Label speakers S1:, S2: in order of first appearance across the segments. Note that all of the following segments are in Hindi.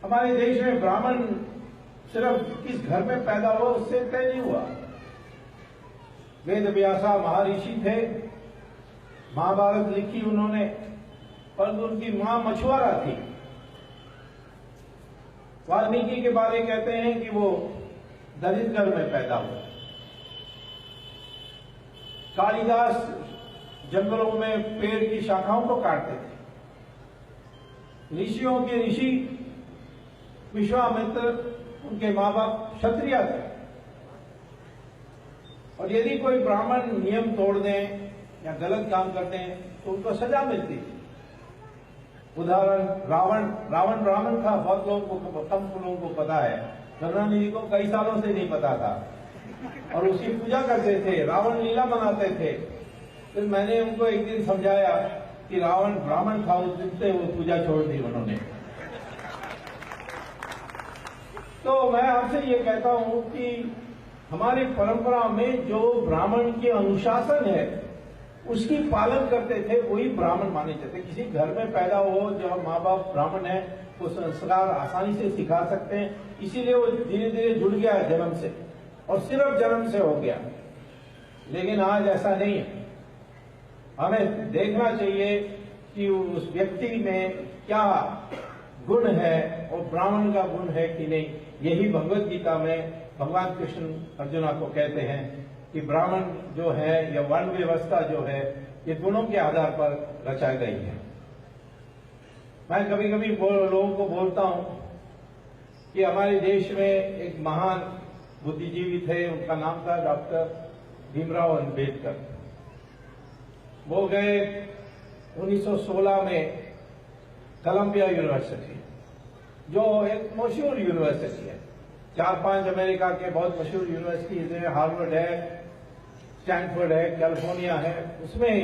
S1: हमारे देश में ब्राह्मण सिर्फ किस घर में पैदा हुआ उससे तय नहीं हुआ। वेद व्यासा महर्षि थे, महाभारत लिखी उन्होंने, परंतु उनकी मां मछुआरा थी। वाल्मीकि के बारे कहते हैं कि वो दलित घर में पैदा हुआ। कालिदास जंगलों में पेड़ की शाखाओं को काटते थे। ऋषियों के ऋषि विश्वामित्र, उनके माँ बाप क्षत्रिय थे। और यदि कोई ब्राह्मण नियम तोड़ दें या गलत काम कर दें तो उनको सजा मिलती थी। उदाहरण रावण ब्राह्मण था, बहुत लोगों को, कम लोगों को पता है। करुणानिधि जी को कई सालों से नहीं पता था और उसकी पूजा करते थे, रावण लीला मनाते थे। फिर मैंने उनको एक दिन समझाया कि रावण ब्राह्मण था, उस दिन से वो पूजा छोड़ दी उन्होंने। तो मैं आपसे ये कहता हूं कि हमारी परंपरा में जो ब्राह्मण के अनुशासन है उसकी पालन करते थे, वही ब्राह्मण माने जाते। किसी घर में पैदा हो जब माँ बाप ब्राह्मण है वो संस्कार आसानी से सिखा सकते हैं, इसीलिए वो धीरे धीरे जुड़ गया जन्म से, और सिर्फ जन्म से हो गया। लेकिन आज ऐसा नहीं है। हमें देखना चाहिए कि उस व्यक्ति में क्या गुण है और ब्राह्मण का गुण है कि नहीं। यही भगवत गीता में भगवान कृष्ण अर्जुना को कहते हैं कि ब्राह्मण जो है या वर्ण व्यवस्था जो है ये गुणों के आधार पर रचाई गई है। मैं कभी कभी लोगों को बोलता हूं कि हमारे देश में एक महान बुद्धिजीवी थे, उनका नाम था डॉक्टर भीमराव अंबेडकर। वो गए 1916 में कोलंबिया यूनिवर्सिटी, जो एक मशहूर यूनिवर्सिटी है। 4-5 अमेरिका के बहुत मशहूर यूनिवर्सिटीज हैं, हार्वर्ड है, स्टैनफोर्ड है, कैलिफोर्निया है, उसमें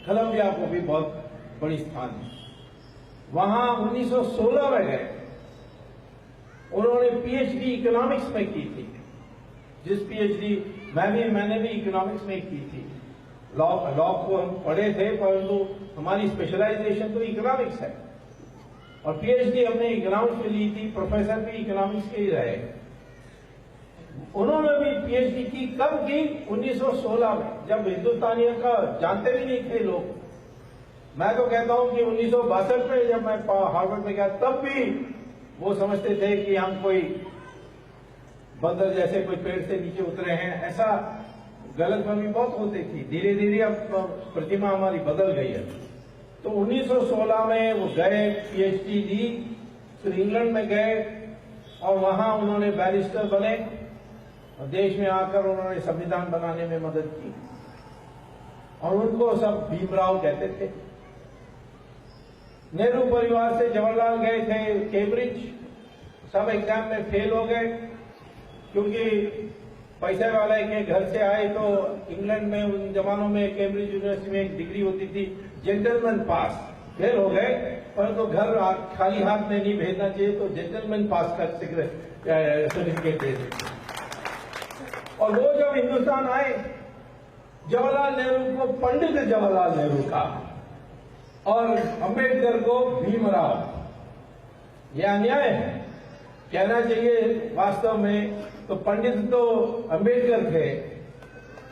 S1: कोलंबिया को भी बहुत बड़ी स्थान है। वहां 1916 में गए, उन्होंने पीएचडी इकोनॉमिक्स में की थी। जिस पीएचडी मैंने भी इकोनॉमिक्स में की थी। लॉ को हम पढ़े थे, परंतु हमारी स्पेशलाइजेशन तो इकोनॉमिक्स है और पीएचडी हमने इकोनॉमिक्स में ली थी। प्रोफेसर भी इकोनॉमिक्स के ही रहे। उन्होंने भी पीएचडी की, कब की? 1916 में, जब हिंदुस्तानियों का जानते भी नहीं थे लोग। मैं तो कहता हूं कि 1962 में जब मैं हार्वर्ड में गया तब भी वो समझते थे कि हम कोई बंदर जैसे कोई पेड़ से नीचे उतरे हैं। ऐसा गलतफहमी बहुत होती थी। धीरे धीरे अब प्रतिमा हमारी बदल गई है। तो 1916 में वो गए, पीएचडी दी, फिर इंग्लैंड में गए और वहां उन्होंने बैरिस्टर बने और देश में आकर उन्होंने संविधान बनाने में मदद की। और उनको सब भीमराव कहते थे। नेहरू परिवार से जवाहरलाल गए थे कैम्ब्रिज, सब एग्जाम में फेल हो गए क्योंकि पैसे वाले के घर से आए। तो इंग्लैंड में उन जमानों में कैम्ब्रिज यूनिवर्सिटी में एक डिग्री होती थी, जेंटलमैन पास। फेल हो गए, परंतु घर खाली हाथ में नहीं भेजना चाहिए, तो जेंटलमैन पास का सर्टिफिकेट दे देते। और वो जब हिंदुस्तान आए, जवाहरलाल नेहरू को पंडित जवाहरलाल नेहरू कहा और अंबेडकर को भीमराव। यह अन्याय है, कहना चाहिए वास्तव में तो पंडित तो अंबेडकर थे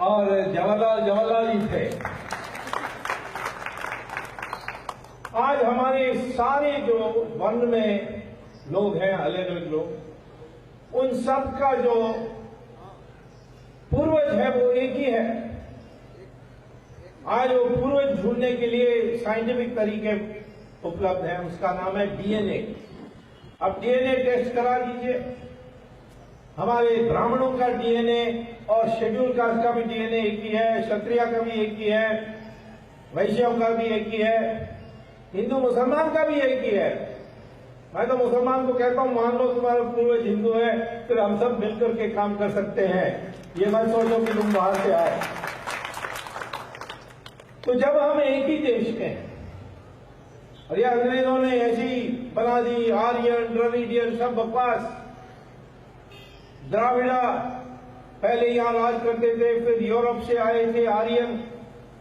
S1: और जवाहरलाल ही थे। आज हमारे सारे जो वर्ण में लोग हैं, अलग अलग लोग, उन सब का जो पूर्वज है वो एक ही है। आज वो पूर्वज ढूंढने के लिए साइंटिफिक तरीके उपलब्ध हैं, उसका नाम है डीएनए। अब डीएनए टेस्ट करा दीजिए। हमारे ब्राह्मणों का डीएनए और शेड्यूल कास्ट का भी डीएनए एक ही है, क्षत्रिय का भी एक ही है, वैश्यों का भी एक ही है, हिंदू मुसलमान का भी एक ही है। मैं तो मुसलमान को कहता हूं, मान लो तुम्हारा पूर्वज हिंदू है, फिर हम सब मिलकर के काम कर सकते हैं। ये मत सोचो कि तुम बाहर से आए। तो जब हम एक ही देश के हैं और ये अंग्रेजों ने ऐसी बना दी, आर्यन द्रविडियन सब बकवास। द्राविड़ा पहले यहां राज करते थे, फिर यूरोप से आए थे आर्यन,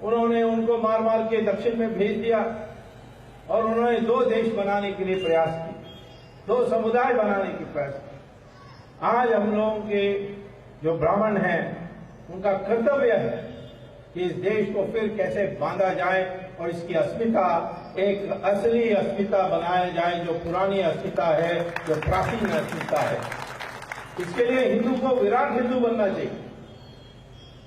S1: उन्होंने उनको मार मार के दक्षिण में भेज दिया और उन्होंने 2 देश बनाने के लिए प्रयास किए। दो समुदाय बनाने की प्रयास। आज हम लोगों के जो ब्राह्मण हैं उनका कर्तव्य है कि इस देश को फिर कैसे बांधा जाए और इसकी अस्मिता एक असली अस्मिता बनाया जाए, जो पुरानी अस्मिता है, जो प्राचीन अस्मिता है। इसके लिए हिंदू को विराट हिंदू बनना चाहिए,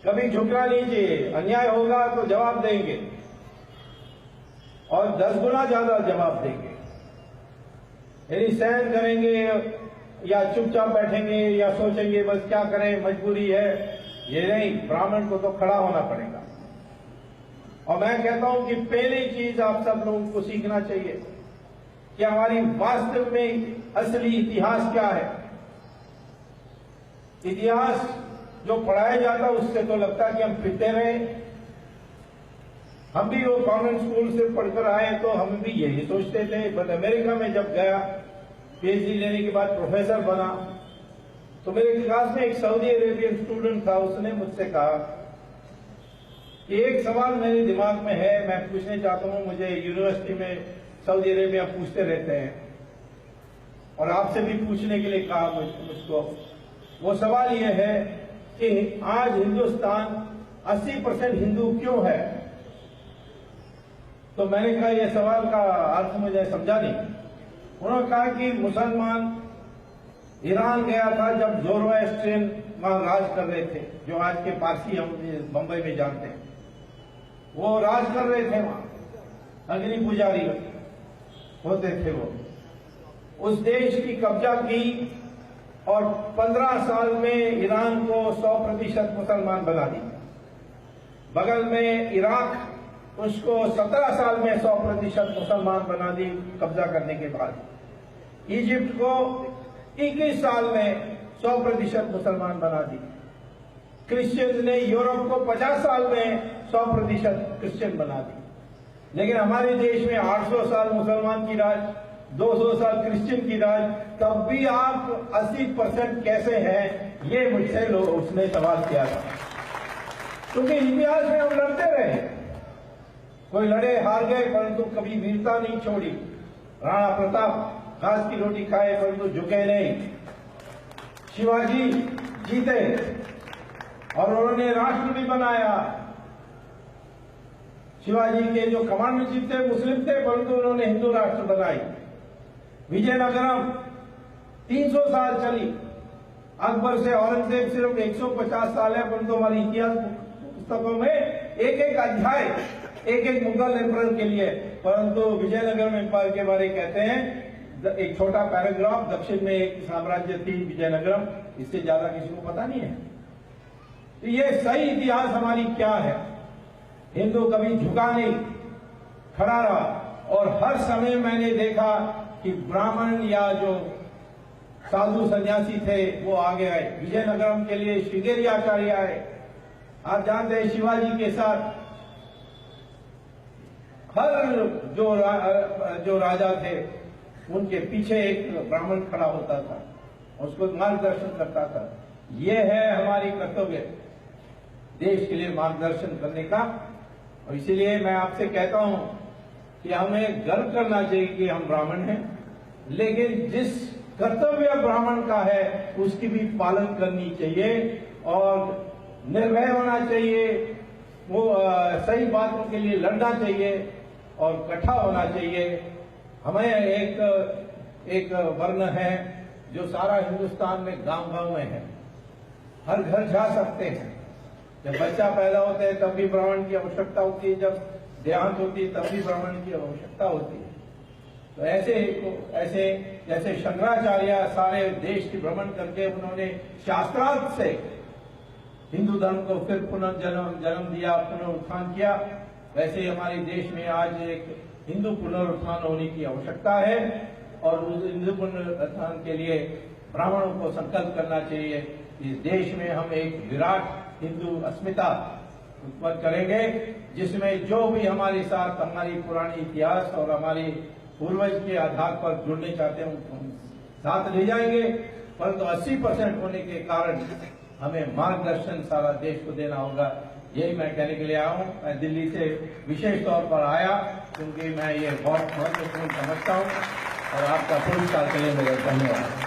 S1: कभी झुकना नहीं चाहिए। अन्याय होगा तो जवाब देंगे और 10 गुना ज्यादा जवाब देंगे। यदि सहन करेंगे या चुपचाप बैठेंगे या सोचेंगे बस क्या करें, मजबूरी है, ये नहीं। ब्राह्मण को तो खड़ा होना पड़ेगा। और मैं कहता हूं कि पहली चीज आप सब लोगों को सीखना चाहिए कि हमारी वास्तव में असली इतिहास क्या है। इतिहास जो पढ़ाया जाता उससे तो लगता है कि हम फिरते रहे। हम भी वो कॉन्वेंट स्कूल से पढ़कर आए तो हम भी यही सोचते थे। बट अमेरिका में जब गया, पीएचडी लेने के बाद प्रोफेसर बना, तो मेरे क्लास में एक सऊदी अरेबियन स्टूडेंट था। उसने मुझसे कहा कि एक सवाल मेरे दिमाग में है, मैं पूछने चाहता हूं। मुझे यूनिवर्सिटी में सऊदी अरेबिया पूछते रहते हैं और आपसे भी पूछने के लिए कहा मुझको। वो सवाल ये है कि आज हिंदुस्तान 80% हिंदू क्यों है? तो मैंने कहा यह सवाल का अर्थ मुझे समझा नहीं। उन्होंने कहा कि मुसलमान ईरान गया था जब ज़ोरोएस्ट्रियन वहां राज कर रहे थे, जो आज के पारसी हम बंबई में जानते हैं। वो राज कर रहे थे वहां, अग्नि पुजारी होते थे वो। उस देश की कब्जा की और 15 साल में ईरान को 100% मुसलमान बना दी। बगल में इराक, उसको 17 साल में 100% मुसलमान बना दी कब्जा करने के बाद। इजिप्ट को 21 साल में 100% मुसलमान बना दी। क्रिश्चियंस ने यूरोप को 50 साल में 100% क्रिश्चियन बना दी। लेकिन हमारे देश में 800 साल मुसलमान की राज, 200 साल क्रिश्चियन की राज, तब भी आप 80% कैसे हैं? ये मुझसे उसने सवाल किया था। क्योंकि इतिहास में हम लड़ते रहे, कोई लड़े हार गए परंतु कभी वीरता नहीं छोड़ी। राणा प्रताप घास की रोटी खाए परंतु झुके नहीं। शिवाजी जीते और उन्होंने राष्ट्र भी बनाया। शिवाजी के जो कमांडर चीफ थे मुस्लिम थे परंतु उन्होंने हिंदू राष्ट्र बनाई। विजयनगरम 300 साल चली। अकबर से औरंगजेब सिर्फ 150 साल है, परंतु हमारी इतिहास पुस्तकों में एक एक अध्याय एक एक मुगल एम्परर के लिए। परंतु विजयनगरम एम्पायर के बारे कहते हैं एक छोटा पैराग्राफ, दक्षिण में एक साम्राज्य थी विजयनगरम, इससे ज्यादा किसी को पता नहीं है। तो ये सही इतिहास हमारी क्या है? हिंदू कभी झुका नहीं, खड़ा रहा। और हर समय मैंने देखा कि ब्राह्मण या जो साधु सन्यासी थे वो आगे आए। विजयनगरम के लिए श्रृंगेरी आचार्य आए। आप जानते हैं शिवाजी के साथ हर जो राजा थे उनके पीछे एक ब्राह्मण खड़ा होता था, उसको मार्गदर्शन करता था। ये है हमारी कर्तव्य, देश के लिए मार्गदर्शन करने का। और इसीलिए मैं आपसे कहता हूं कि हमें गर्व करना चाहिए कि हम ब्राह्मण हैं, लेकिन जिस कर्तव्य ब्राह्मण का है उसकी भी पालन करनी चाहिए और निर्भय होना चाहिए। वो सही बातों के लिए लड़ना चाहिए और कट्ठा होना चाहिए। हमें एक वर्ण है जो सारा हिंदुस्तान में गांव-गांव में है, हर घर जा सकते हैं। जब बच्चा पैदा होता है तब भी ब्राह्मण की आवश्यकता होती है, जब देहांत होती है तब भी ब्राह्मण की आवश्यकता होती है। तो ऐसे जैसे शंकराचार्य सारे देश की भ्रमण करके उन्होंने शास्त्रार्थ से हिंदू धर्म को फिर पुनर्जन्म दिया, पुनरुत्थान किया, वैसे ही हमारे देश में आज एक हिंदू पुनरुत्थान होने की आवश्यकता है। और उस हिंदू पुनरुत्थान के लिए ब्राह्मणों को संकल्प करना चाहिए। इस देश में हम एक विराट हिंदू अस्मिता उत्पन्न करेंगे, जिसमें जो भी हमारे साथ हमारी पुरानी इतिहास और हमारे पूर्वज के आधार पर जुड़ने चाहते हैं उनको साथ ले जाएंगे। परंतु 80% होने के कारण हमें मार्गदर्शन सारा देश को देना होगा। यही मैं कहने के लिए आया हूं। मैं दिल्ली से विशेष तौर पर आया क्योंकि मैं ये बहुत महत्वपूर्ण समझता हूं और आपका पुरस्कार के लिए मेरा धन्यवाद।